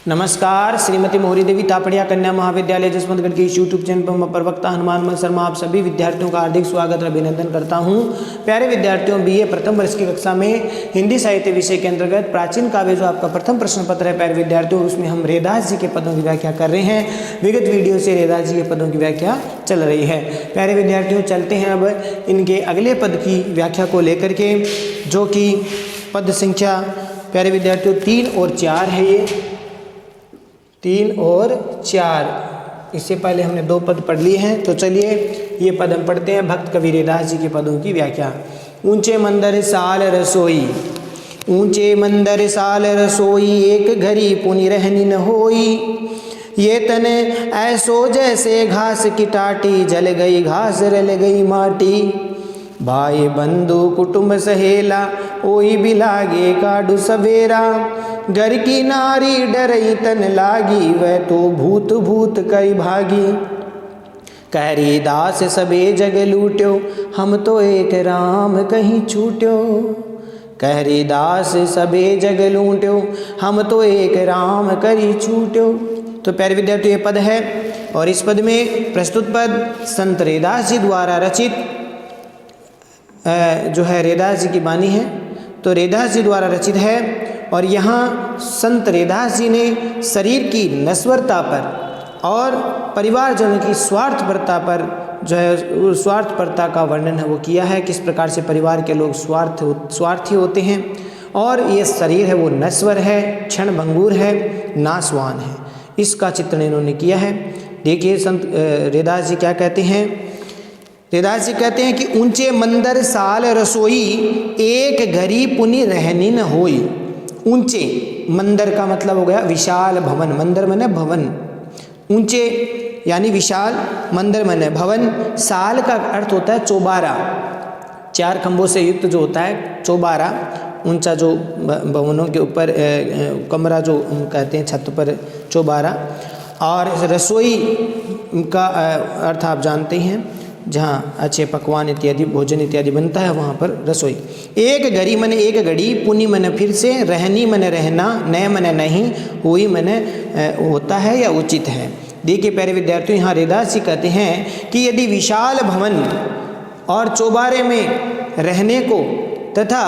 नमस्कार। श्रीमती मोहरी देवी तापड़िया कन्या महाविद्यालय जसवंतगढ़ के इस यूट्यूब चैनल पर मैं प्रवक्ता हनुमान शर्मा आप सभी विद्यार्थियों का हार्दिक स्वागत और अभिनंदन करता हूं। प्यारे विद्यार्थियों, बीए प्रथम वर्ष की कक्षा में हिंदी साहित्य विषय के अंतर्गत प्राचीन काव्य जो आपका प्रथम प्रश्न पत्र है प्यारे विद्यार्थियों, उसमें हम रेदास जी के पदों की व्याख्या कर रहे हैं। विगत वीडियो से रेदास जी के पदों की व्याख्या चल रही है। प्यारे विद्यार्थियों, चलते हैं अब इनके अगले पद की व्याख्या को लेकर के, जो कि पद संख्या प्यारे विद्यार्थियों 3 और 4 है। ये 3 और 4, इससे पहले हमने 2 पद पढ़ लिए हैं, तो चलिए ये पद हम पढ़ते हैं। भक्त कवि रेदास जी के पदों की व्याख्या। ऊंचे मंदिर साल रसोई, ऊंचे मंदिर साल रसोई, एक घड़ी पुनि रहनी न होई। ये तन ऐसो जैसे घास की टाटी, जल गई घास रल गई माटी। भाई बंधु कुटुंब सहेला, ओई भी लागे काडू सवेरा। घर की नारी डरई तन लागी, वह तो भूत भूत कई भागी। कहरी दास सबे जग लूट्यो, हम तो एक राम कहीं छूट्यो। कहरी दास सबे जग लूट्यो, हम तो एक राम कहीं छूट्यो। तो प्यारे विद्यार्थी ये पद है, और इस पद में प्रस्तुत पद संत रेदास जी द्वारा रचित जो है रेदास जी की वाणी है, तो रेदास जी द्वारा रचित है। और यहाँ संत रेदास जी ने शरीर की नश्वरता पर और परिवारजनों की स्वार्थपरता पर जो है स्वार्थपरता का वर्णन है वो किया है। किस प्रकार से परिवार के लोग स्वार्थी होते हैं, और ये शरीर है वो नश्वर है, क्षणभंगुर है, नाशवान है, इसका चित्रण इन्होंने किया है। देखिए संत रेदास जी क्या कहते हैं। रेदास जी कहते हैं कि ऊंचे मंदिर साल रसोई, एक घड़ी पुनि रहनी न होई। ऊंचे मंदिर का मतलब हो गया विशाल भवन, मंदिर माने भवन, ऊंचे यानी विशाल, मंदिर माने भवन। साल का अर्थ होता है चौबारा, 4 खंभों से युक्त जो होता है चौबारा, ऊंचा जो भवनों के ऊपर कमरा जो कहते हैं छत पर चौबारा। और रसोई का अर्थ आप जानते हैं, जहाँ अच्छे पकवान इत्यादि भोजन इत्यादि बनता है वहाँ पर रसोई। एक घड़ी मने एक घड़ी, पुनि मने फिर से, रहनी मने रहना, नए मने नहीं, हुई मने होता है या उचित है। देखिए प्यारे विद्यार्थियों, यहाँ रेदास जी कहते हैं कि यदि विशाल भवन और चौबारे में रहने को तथा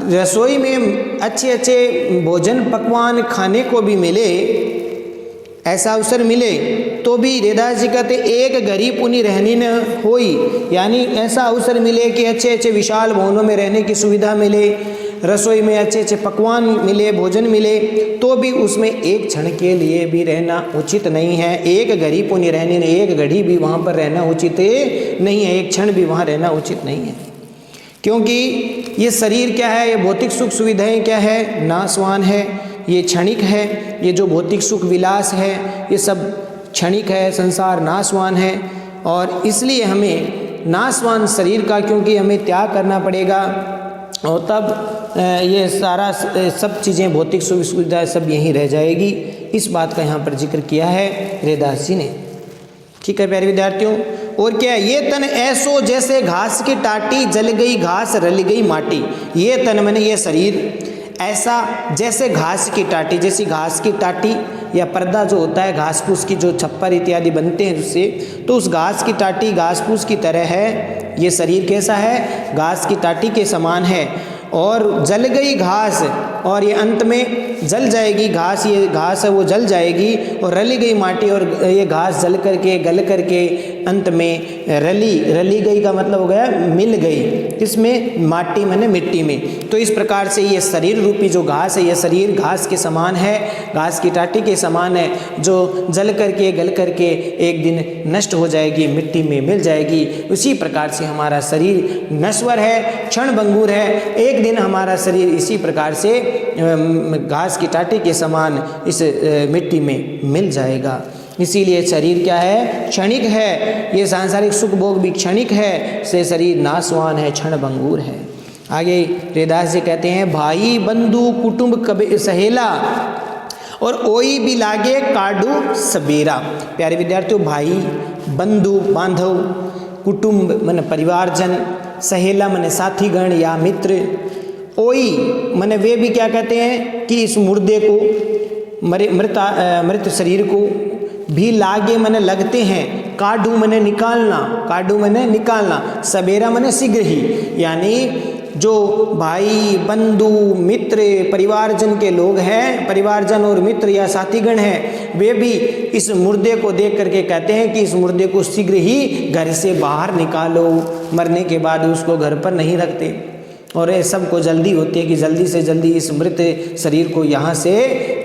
रसोई में अच्छे अच्छे भोजन पकवान खाने को भी मिले, ऐसा अवसर मिले, तो भी रेदास जी कहते एक घड़ी पुनि रहनी न होई, यानी ऐसा अवसर मिले कि अच्छे अच्छे विशाल भवनों में रहने की सुविधा मिले, रसोई में अच्छे अच्छे पकवान मिले, भोजन मिले, तो भी उसमें एक क्षण के लिए भी रहना उचित नहीं है। एक घड़ी पुनि रहनी न, एक घड़ी भी वहाँ पर रहना उचित नहीं है, एक क्षण भी वहाँ रहना उचित नहीं है। क्योंकि ये शरीर क्या है, ये भौतिक सुख सुविधाएं क्या है, नाशवान है, ये क्षणिक है। ये जो भौतिक सुख विलास है ये सब क्षणिक है, संसार नाशवान है, और इसलिए हमें नाशवान शरीर का क्योंकि हमें त्याग करना पड़ेगा, और तब ये सारा सब चीज़ें भौतिक सुख सुविधा सब यहीं रह जाएगी। इस बात का यहाँ पर जिक्र किया है रेदास जी ने। ठीक है प्यारे विद्यार्थियों, और क्या है, ये तन ऐसो जैसे घास की टाटी, जल गई घास रल गई माटी। ये तन मैंने ये शरीर ऐसा जैसे घास की टाटी, जैसी घास की टाटी या पर्दा जो होता है घास फूस की, जो छप्पर इत्यादि बनते हैं उससे, तो उस घास की टाटी घास फूस की तरह है। ये शरीर कैसा है, घास की टाटी के समान है। और जल गई घास, और ये अंत में जल जाएगी घास, ये घास है वो जल जाएगी। और रली गई माटी, और ये घास जल करके गल करके अंत में रली गई का मतलब हो गया मिल गई, इसमें माटी माने मिट्टी में। तो इस प्रकार से ये शरीर रूपी जो घास है, ये शरीर घास के समान है, घास की टाटी के समान है, जो जल करके गल करके एक दिन नष्ट हो जाएगी, मिट्टी में मिल जाएगी। उसी प्रकार से हमारा शरीर नश्वर है, क्षणभंगुर है, एक दिन हमारा शरीर इसी प्रकार से घास की टाटी के समान इस मिट्टी में मिल जाएगा। इसीलिए शरीर क्या है, क्षणिक है। ये सांसारिक सुख भोग भी क्षणिक है, से शरीर नाशवान है, क्षणभंगुर है। आगे रेदास जी कहते हैं, भाई बंधु कुटुंब कबे सहेला, और ओई भी लागे काडू सबेरा। प्यारे विद्यार्थियों, भाई बंधु बांधव, कुटुंब मन परिवारजन, सहेला मन साथीगण या मित्र, ओई माने वे भी क्या कहते हैं कि इस मुर्दे को मृत शरीर को भी लागे मने लगते हैं, काढ़ू मने निकालना, काढ़ू मने निकालना, सवेरा मने शीघ्र ही। यानी जो भाई बंधु मित्र परिवारजन के लोग हैं, परिवारजन और मित्र या साथीगण हैं, वे भी इस मुर्दे को देख करके कहते हैं कि इस मुर्दे को शीघ्र ही घर से बाहर निकालो। मरने के बाद उसको घर पर नहीं रखते और ये सबको जल्दी होती है कि जल्दी से जल्दी इस मृत शरीर को यहाँ से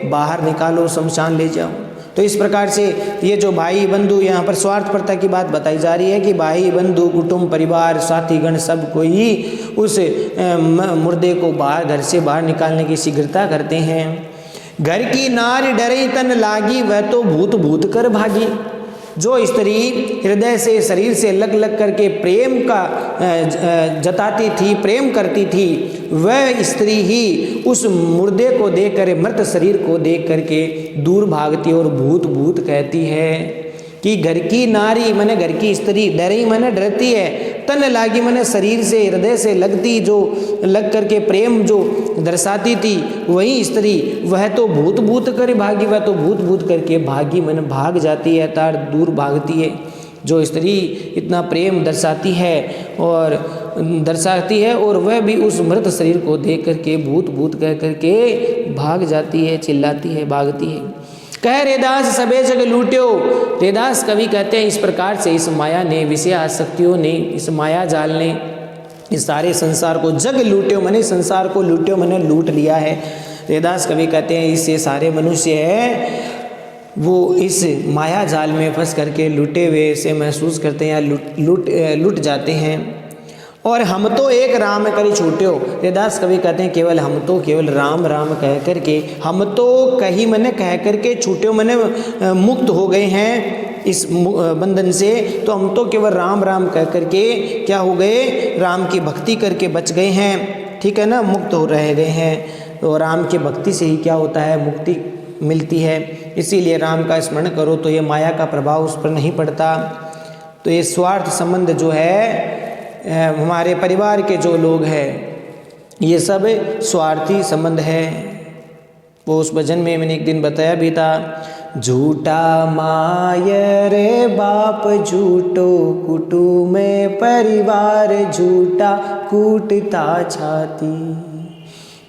बाहर निकालो, शमशान ले जाओ। तो इस प्रकार से ये जो भाई बंधु, यहाँ पर स्वार्थपरता की बात बताई जा रही है कि भाई बंधु कुटुंब परिवार साथीगण सब कोई उस मुर्दे को बाहर घर से बाहर निकालने की शीघ्रता करते हैं। घर की नारी डरे तन लागी, वह तो भूत भूत कर भागी। जो स्त्री हृदय से शरीर से लग लग करके प्रेम का जताती थी, प्रेम करती थी, वह स्त्री ही उस मुर्दे को देखकर, मृत शरीर को देख करके दूर भागती और भूत भूत कहती है। कि घर की नारी मने घर की स्त्री, डरी मने डरती है, तन लागी मने शरीर से हृदय से लगती, जो लग करके प्रेम जो दर्शाती थी वही स्त्री, वह तो भूत भूत कर भागी, वह तो भूत भूत करके भागी मन भाग जाती है, तार दूर भागती है। जो स्त्री इतना प्रेम दर्शाती है और वह भी उस मृत शरीर को देख करके भूत भूत कह करके भाग जाती है, चिल्लाती है, भागती है। कह रेदास सबे जग लूट्यो। रेदास कवि कहते हैं इस प्रकार से इस माया ने, विषय आसक्तियों ने, इस माया जाल ने इस सारे संसार को जग लूट्यो मने संसार को लूट्यो मने लूट लिया है। रेदास कवि कहते हैं इससे सारे मनुष्य है वो इस माया जाल में फंस करके लूटे हुए से महसूस करते हैं या लूट जाते हैं। और हम तो एक राम करी छूट्यो। रेदास कवि कहते हैं केवल हम तो केवल राम राम कह करके, हम तो कहीं मने कह करके छूट्यो मने मुक्त हो गए हैं इस बंधन से। तो हम तो केवल राम राम कह करके क्या हो गए, राम की भक्ति करके बच गए हैं, ठीक है ना, मुक्त हो रह गए हैं। तो राम की भक्ति से ही क्या होता है, मुक्ति मिलती है। इसीलिए राम का स्मरण करो तो ये माया का प्रभाव उस पर नहीं पड़ता। तो ये स्वार्थ संबंध जो है, हमारे परिवार के जो लोग हैं ये सब स्वार्थी संबंध है। वो उस भजन में मैंने एक दिन बताया भी था, झूठा माय रे बाप झूठो कुटुंब परिवार, झूठा कूटता छाती।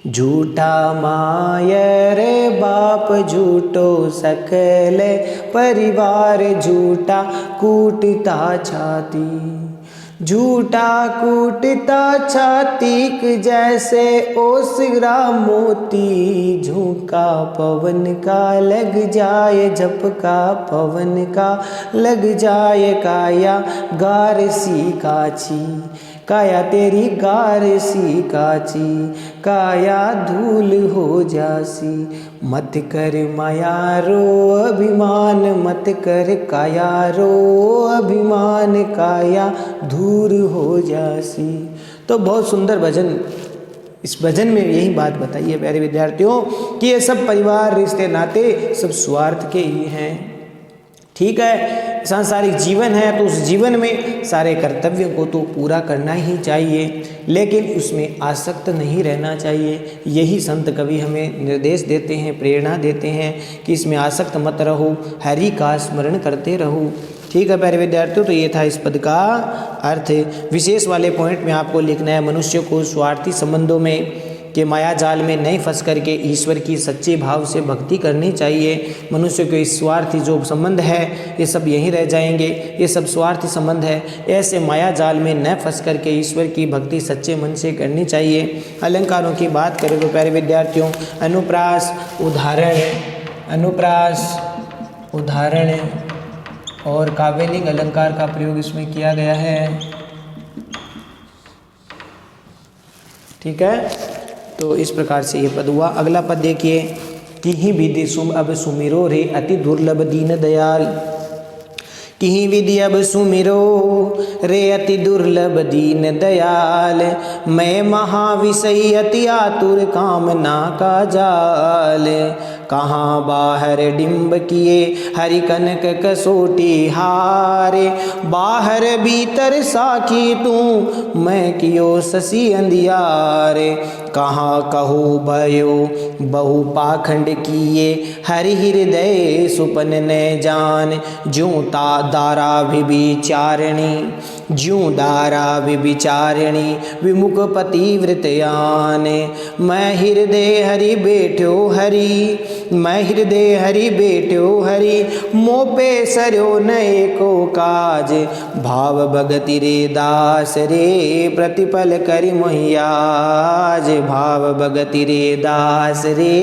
झूठा माय रे बाप झूठो सकल परिवार, झूठा कूटता छाती। झूठा कूटता छाती जैसे ओसरा मोती, झोंका पवन का लग जाए, झपका पवन का लग जाए, काया गार सी काची, काया तेरी गार सी काची, काया धूल हो जासी। मत कर माया रो अभिमान, मत कर काया रो अभिमान, काया दूर हो जासी। तो बहुत सुंदर भजन, इस भजन में यही बात बताई है प्यारे विद्यार्थियों कि ये सब परिवार रिश्ते नाते सब स्वार्थ के ही हैं। ठीक है, सांसारिक जीवन है तो उस जीवन में सारे कर्तव्यों को तो पूरा करना ही चाहिए, लेकिन उसमें आसक्त नहीं रहना चाहिए। यही संत कवि हमें निर्देश देते हैं, प्रेरणा देते हैं कि इसमें आसक्त मत रहो, हरि का स्मरण करते रहो। ठीक है प्यारे विद्यार्थियों, तो ये था इस पद का अर्थ। विशेष वाले पॉइंट में आपको लिखना है, मनुष्य को स्वार्थी संबंधों में कि माया जाल में नहीं फंस करके ईश्वर की सच्चे भाव से भक्ति करनी चाहिए। मनुष्य के स्वार्थी जो संबंध है ये सब यहीं रह जाएंगे, ये सब स्वार्थी संबंध है। ऐसे माया जाल में न फंस करके ईश्वर की भक्ति सच्चे मन से करनी चाहिए। अलंकारों की बात करें तो प्यारे विद्यार्थियों, अनुप्रास उदाहरण, अनुप्रास उदाहरण और काव्यलिंग अलंकार का प्रयोग इसमें किया गया है। ठीक है, तो इस प्रकार से ये पद हुआ। अगला पद देखिए, किहि विधि सुम अब सुमिरो रे अति दुर्लभ दीन दयाल। किहि विधि अब सुमिरो रे अति दुर्लभ दीन दयाल, मैं महाविषयी अति आतुर कामना का जाल। कहाँ बाहर डिम्ब किए हरि कनक कसोटी हारे, बाहर भीतर साखी तू मैं कियो शशि अंधियारे। कहाँ कहो भयो बहु पाखंड किए, हरि हृदय सुपन न जान, ज्यों दारा विचारिणी, ज्यों दारा विचारिणी, विमुख पतिव्रतयान। मैं हृदय हरि बैठो हरि, मैं हृदय हरि बैठो हरि, मोपे सरयो नए को काज, भाव भगति रे दास रे, प्रतिपल करि मोहियाज, भाव भगति रे दास रे,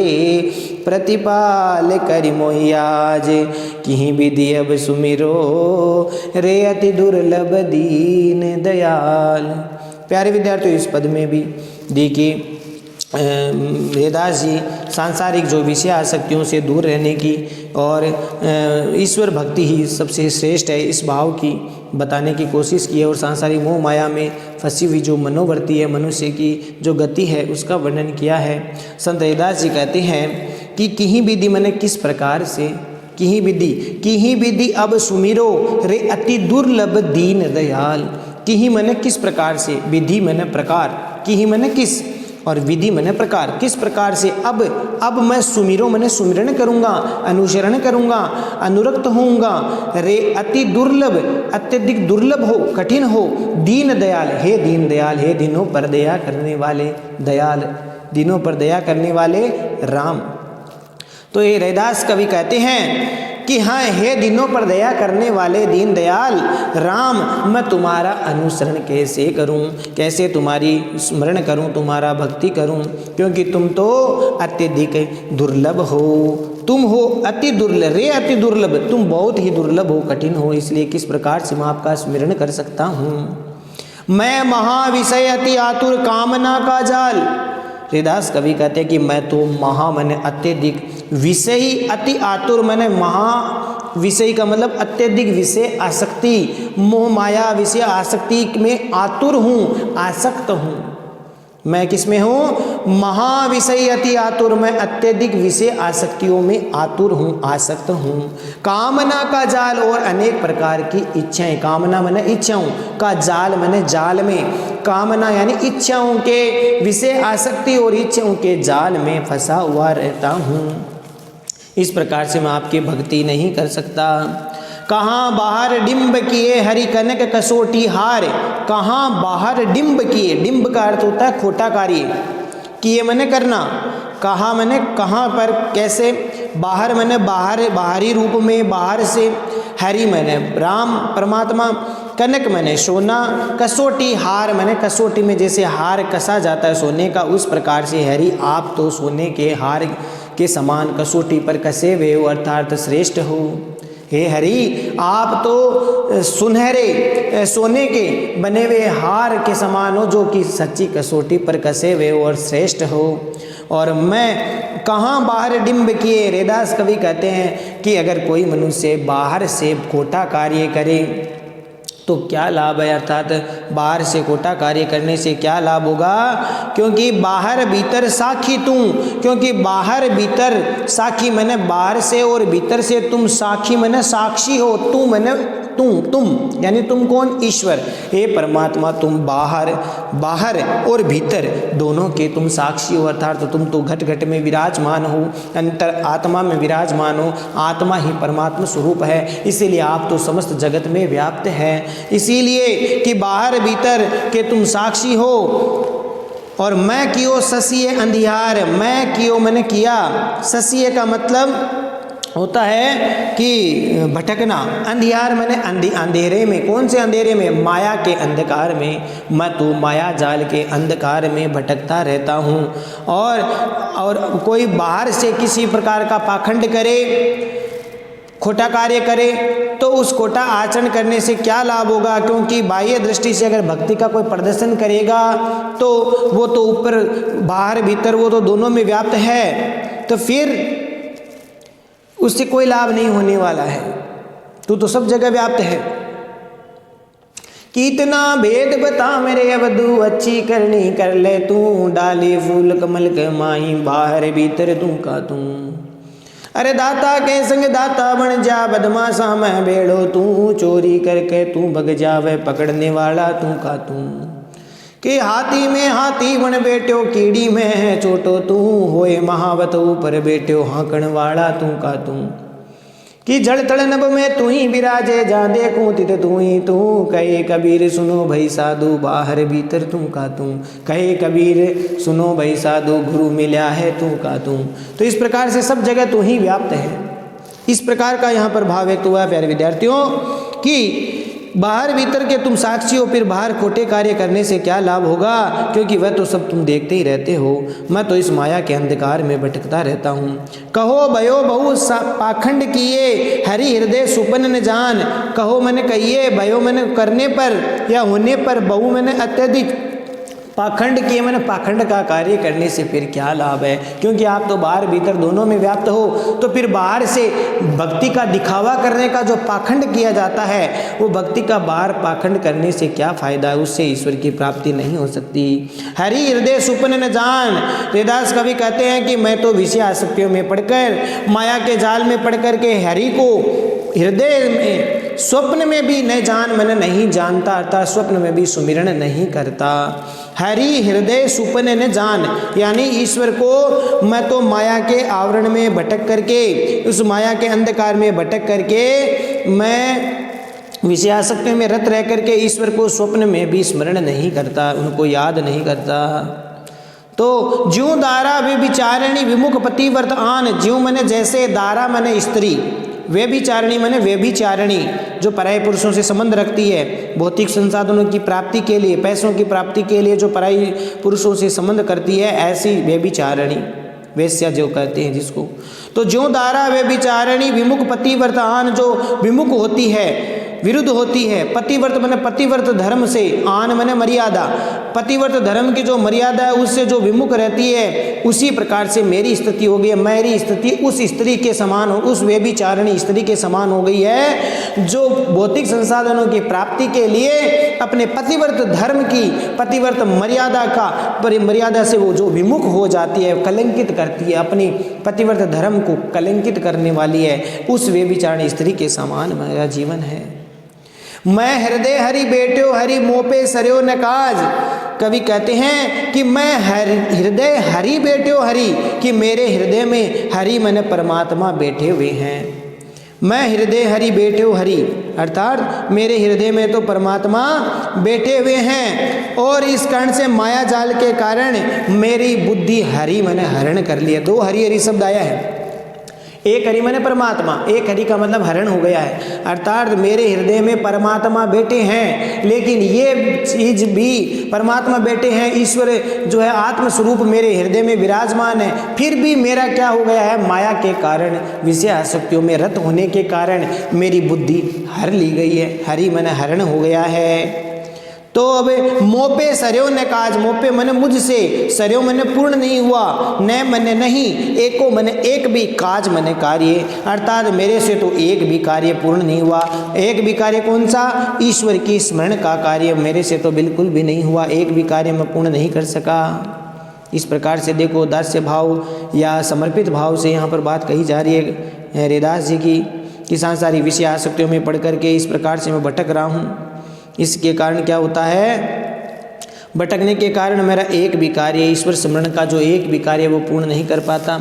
प्रतिपाल करि मोहियाज। किहीं विधि अब सुमिरो रे, अति दुर्लभ दीन दयाल। प्यारे विद्यार्थियों, इस पद में भी देखिए वेदास जी सांसारिक जो विषय आसक्तियों से दूर रहने की और ईश्वर भक्ति ही सबसे श्रेष्ठ है, इस भाव की बताने की कोशिश की है। और सांसारिक मोह माया में फंसी हुई जो मनोवृत्ति है, मनुष्य की जो गति है, उसका वर्णन किया है। संत रैदास जी कहते हैं कि किहीं विधि मैंने किस प्रकार से, किहीं विधि अब सुमिरो रे, अति दुर्लभ दीन दयाल। किहीं मैंने किस प्रकार से, विधि मैंने प्रकार, किहीं मैंने किस और विधि मैंने प्रकार, किस प्रकार से अब मैं सुमिरो मैंने सुमिरन करूँगा, अनुसरण करूँगा, अनुरक्त होऊंगा। रे अति दुर्लभ, अत्यधिक दुर्लभ हो, कठिन हो, दीन दयाल, हे दीन दयाल, हे दिनों पर दया करने वाले दयाल, दिनों पर दया करने वाले राम। तो ये रैदास कवि कहते हैं कि हाँ, हे दिनों पर दया करने वाले दीन दयाल राम, मैं तुम्हारा अनुसरण कैसे करूं, कैसे तुम्हारी स्मरण करूं, तुम्हारा भक्ति करूं, क्योंकि तुम तो अत्यधिक दुर्लभ हो, तुम हो अति दुर्लभ रे, अति दुर्लभ, तुम बहुत ही दुर्लभ हो, कठिन हो, इसलिए किस प्रकार से मैं आपका स्मरण कर सकता हूँ। मैं महाविषय अति आतुर कामना का जाल। रैदास कवि कहते हैं कि मैं तो महा मैंने अत्यधिक, विषयी अति आतुर मैंने महा, विषय का मतलब अत्यधिक विषय आसक्ति, मोह माया विषय आसक्ति में आतुर हूँ, आसक्त हूँ। मैं किसमें हूँ? महाविषय अति आतुर, मैं अत्यधिक विषय आसक्तियों में आतुर हूँ, आसक्त हूँ। कामना का जाल और अनेक प्रकार की इच्छाएं, कामना मैंने इच्छाओं का जाल मैंने जाल में, कामना यानी इच्छाओं के विषय आसक्ति और इच्छाओं के जाल में फंसा हुआ रहता हूँ। इस प्रकार से मैं आपकी भक्ति नहीं कर सकता। कहाँ बाहर डिंब किए हरि कनक कसोटी हार, कहाँ बाहर डिंब किए, डिंब का अर्थ होता है खोटा कार्य, किए मैंने करना, कहाँ मैंने कहाँ पर कैसे, बाहर मैंने बाहर, बाहरी रूप में बाहर से, हरि मैंने राम परमात्मा, कनक मैंने सोना, कसोटी हार मैंने कसोटी में जैसे हार कसा जाता है सोने का, उस प्रकार से हरि आप तो सोने के हार के समान कसोटी पर कसे हुए हो, अर्थात श्रेष्ठ हो। हे हरि आप तो सुनहरे सोने के बने हुए हार के समान हो, जो कि सच्ची कसौटी पर कसे हुए हो और श्रेष्ठ हो। और मैं कहाँ बाहर डिंब किए, रैदास कवि कहते हैं कि अगर कोई मनुष्य बाहर से खोटा कार्य करे तो क्या लाभ है, अर्थात बाहर से खोटा कार्य करने से क्या लाभ होगा, क्योंकि बाहर भीतर साखी तू, क्योंकि बाहर भीतर साखी मैंने बाहर से और भीतर से तुम, साखी मैंने साक्षी हो, तू मैंने तुम यानी तुम कौन? ईश्वर। हे परमात्मा तुम बाहर और भीतर दोनों के तुम साक्षी हो, अर्थात तुम तो घट घट में विराजमान हो, अंतर आत्मा में विराजमान हो, आत्मा ही परमात्मा स्वरूप है, इसीलिए आप तो समस्त जगत में व्याप्त है, इसीलिए कि बाहर भीतर के तुम साक्षी हो। और मैं कियो ससीय अंधियार, मैं कियो मैंने किया, ससीय का मतलब होता है कि भटकना, अंधियार मैंने अंधेरे में, कौन से अंधेरे में? माया के अंधकार में, मैं तो माया जाल के अंधकार में भटकता रहता हूँ। और कोई बाहर से किसी प्रकार का पाखंड करे, खोटा कार्य करे, तो उस खोटा आचरण करने से क्या लाभ होगा, क्योंकि बाह्य दृष्टि से अगर भक्ति का कोई प्रदर्शन करेगा तो वो तो ऊपर बाहर भीतर वो तो दोनों में व्याप्त है, तो फिर उससे कोई लाभ नहीं होने वाला है, तू तो सब जगह व्याप्त है। कितना भेद बता मेरे अवधू, अच्छी करनी कर ले तू, डाली फूल कमल के माही, बाहर भीतर तू का तू। अरे दाता के संग दाता बन जा, बदमाशा मैं बेड़ो तू, चोरी करके तू भग जावे, पकड़ने वाला तू का तू। कि हाथी में हाथी बन बैठो कीड़ी में है चोटो तू होए महावत ऊपर बैठो हाँकण वाला तू का तू कि जड़ तड़ नभ में तू ही विराजे जा देखूं तित तू ही तू कहे कबीर सुनो भाई साधु बाहर भीतर तू का तू कहे कबीर सुनो भाई साधु गुरु मिला है तू का तू। तो इस प्रकार से सब जगह तू ही व्याप्त है। इस प्रकार का यहाँ पर भाव व्यक्त हुआ है प्यारे विद्यार्थियों कि बाहर भीतर के तुम साक्षी हो, फिर बाहर खोटे कार्य करने से क्या लाभ होगा, क्योंकि वह तो सब तुम देखते ही रहते हो। मैं तो इस माया के अंधकार में भटकता रहता हूँ। कहो भयो बहु पाखंड किए हरि हृदय सुपन न जान। कहो मैंने कहिए, भयो मैंने करने पर या होने पर, बहु मैंने अत्यधिक, पाखंड किए मैंने पाखंड का कार्य करने से फिर क्या लाभ है, क्योंकि आप तो बाहर भीतर दोनों में व्याप्त हो। तो फिर बाहर से भक्ति का दिखावा करने का जो पाखंड किया जाता है, वो भक्ति का बाहर पाखंड करने से क्या फायदा है, उससे ईश्वर की प्राप्ति नहीं हो सकती। हरि हृदय सुपन न जान। रैदास कवि कहते हैं कि मैं तो विषय आसक्तियों में पढ़कर, माया के जाल में पढ़ कर के हरि को हृदय में, स्वप्न में भी न जान मैंने नहीं जानता, अर्थात स्वप्न में भी सुमिरन नहीं करता। हरि हृदय सुपन न जान, यानी ईश्वर को मैं तो माया के आवरण में भटक करके, उस माया के अंधकार में भटक करके मैं विषयासक्ति में रत रह करके ईश्वर को स्वप्न में भी स्मरण नहीं करता, उनको याद नहीं करता। तो ज्यों दारा वे विचारणी विमुख पतिव्रत आन। ज्यों मैंने जैसे दारा मैंने स्त्री, वे भी चारणी मैंने वे भी चारणी, जो पराये पुरुषों से संबंध रखती है, भौतिक संसाधनों की प्राप्ति के लिए, पैसों की प्राप्ति के लिए जो पराई पुरुषों से संबंध करती है, ऐसी वे भी चारणी, वेश्या जो कहते हैं जिसको। तो ज्यों दारा वे विचारणी विमुख पतिव्रतान, जो विमुख होती है, विरुद्ध होती है। पतिव्रत मैंने पतिव्रत धर्म से, आन मैंने मर्यादा, पतिव्रत धर्म की जो मर्यादा है उससे जो विमुख रहती है, उसी प्रकार से मेरी स्थिति हो गई है। मेरी स्थिति उस स्त्री के समान हो, उस व्यभिचारिणी स्त्री के समान हो गई है, जो भौतिक संसाधनों की प्राप्ति के लिए अपने पतिव्रत धर्म की, पतिव्रत मर्यादा का, मर्यादा से वो जो विमुख हो जाती है, कलंकित करती है, अपनी पतिव्रत धर्म को कलंकित करने वाली है, उस व्यभिचारिणी स्त्री के समान मेरा जीवन है। मैं हृदय हरि बेट्यो हरि मोपे सरयो न काज। कवि कहते हैं कि मैं हृदय हरि बेट्यो हरि, कि मेरे हृदय में हरि मैंने परमात्मा बैठे हुए हैं। मैं हृदय हरि बैठो हरि, अर्थात मेरे हृदय में तो परमात्मा बैठे हुए हैं, और इस कारण से माया जाल के कारण मेरी बुद्धि हरि मैंने हरण कर लिया। दो हरि हरि शब्द आया है, एक हरि मैंने परमात्मा, एक हरि का मतलब हरण हो गया है, अर्थात मेरे हृदय में परमात्मा बैठे हैं। लेकिन ये चीज भी, परमात्मा बैठे हैं, ईश्वर जो है आत्म स्वरूप मेरे हृदय में विराजमान है, फिर भी मेरा क्या हो गया है, माया के कारण, विषय आसक्तियों में रत होने के कारण मेरी बुद्धि हर ली गई है, हरि मैंने हरण हो गया है। तो अब मोपे सरयो न काज, मोपे मैंने मुझसे, सरयो मैंने पूर्ण नहीं हुआ, न मैंने नहीं, एको मैंने एक भी, काज मैंने कार्य, अर्थात मेरे से तो एक भी कार्य पूर्ण नहीं हुआ। एक भी कार्य कौन सा, ईश्वर की स्मरण का कार्य मेरे से तो बिल्कुल भी नहीं हुआ, एक भी कार्य मैं पूर्ण नहीं कर सका। इस प्रकार से देखो दास्य भाव या समर्पित भाव से यहाँ पर बात कही जा रही है रैदास जी की, कि सांसारी विषय आसक्तियों में पढ़ करके इस प्रकार से मैं भटक रहा हूँ। इसके कारण क्या होता है, भटकने के कारण मेरा एक भी कार्य, ईश्वर स्मरण का जो एक भी कार्य वो पूर्ण नहीं कर पाता।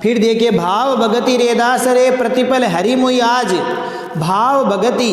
फिर देखिए, भाव भगति रैदास रे प्रतिपल हरि मोहि आज। भाव भगति,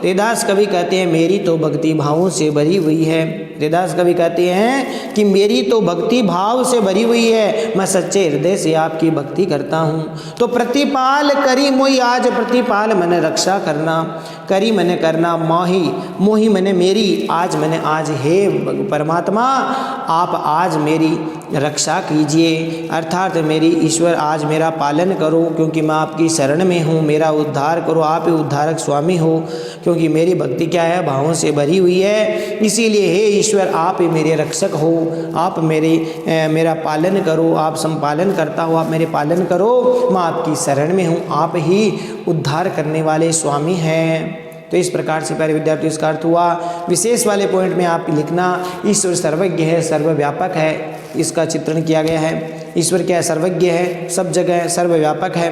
रैदास कवि कहते हैं मेरी तो भक्ति भावों से भरी हुई है। रैदास कवि कहते हैं कि मेरी तो भक्ति भाव से भरी हुई है, मैं सच्चे हृदय से आपकी भक्ति करता हूँ। तो प्रतिपाल करी मोहि आज, प्रतिपाल मैंने रक्षा करना, करी मैंने करना, मोहि मोहि मैंने मेरी, आज मैंने आज, हे परमात्मा आप आज मेरी रक्षा कीजिए, अर्थात मेरी ईश्वर आज मेरा पालन करो, क्योंकि मैं आपकी शरण में हूँ, मेरा उद्धार करो, आप ही उद्धारक स्वामी हो, क्योंकि मेरी भक्ति क्या है, भावों से भरी हुई है। इसीलिए हे ईश्वर आप ही मेरे रक्षक हो, आप मेरा पालन करो, आप संपालन करता हो, आप मेरे पालन करो, मैं आपकी शरण में हूँ, आप ही उद्धार करने वाले स्वामी हैं। तो इस प्रकार से प्यारे विद्यार्थी इसका अर्थ हुआ। विशेष वाले पॉइंट में आप लिखना, ईश्वर सर्वज्ञ है, सर्वव्यापक है, इसका चित्रण किया गया है। ईश्वर क्या है, सर्वज्ञ है, सब जगह सर्वव्यापक है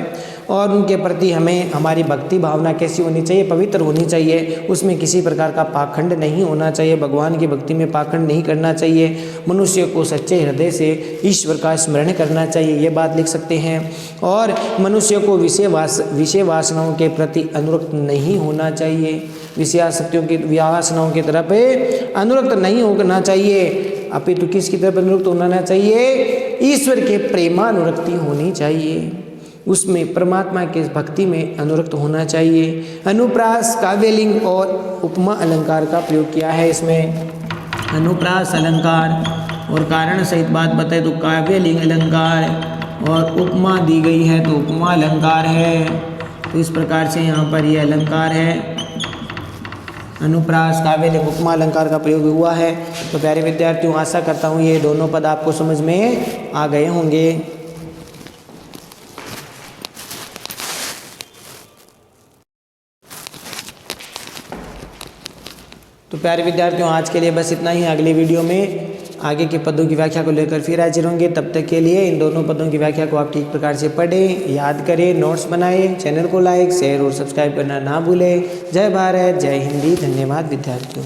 और उनके प्रति हमें हमारी भक्ति भावना कैसी होनी चाहिए, पवित्र होनी चाहिए। उसमें किसी प्रकार का पाखंड नहीं होना चाहिए, भगवान की भक्ति में पाखंड नहीं करना चाहिए। मनुष्य को सच्चे हृदय से ईश्वर का स्मरण करना चाहिए, ये बात लिख सकते हैं। और मनुष्य को विषय वासनाओं के प्रति अनुरक्त नहीं होना चाहिए, विषयासक्तियों की वासनाओं की तरफ अनुरक्त नहीं होना चाहिए, अपितु किसकी तरफ अनुरक्त होना चाहिए, ईश्वर के प्रेमानुरक्ति होनी चाहिए, उसमें परमात्मा के भक्ति में अनुरक्त होना चाहिए। अनुप्रास, काव्यलिंग और उपमा अलंकार का प्रयोग किया है इसमें। अनुप्रास अलंकार और कारण सहित बात बताए तो काव्यलिंग अलंकार और उपमा दी गई है तो उपमा अलंकार है। तो इस प्रकार से यहाँ पर यह अलंकार है, अनुप्रास, काव्यलिंग, उपमा अलंकार का प्रयोग हुआ है। तो प्यारे विद्यार्थियों, आशा करता हूँ ये दोनों पद आपको समझ में आ गए होंगे। तो प्यारे विद्यार्थियों, आज के लिए बस इतना ही। अगले वीडियो में आगे के पदों की व्याख्या को लेकर फिर हाजिर होंगे। तब तक के लिए इन दोनों पदों की व्याख्या को आप ठीक प्रकार से पढ़ें, याद करें, नोट्स बनाएं, चैनल को लाइक, शेयर और सब्सक्राइब करना ना भूलें। जय भारत, जय हिंदी। धन्यवाद विद्यार्थियों।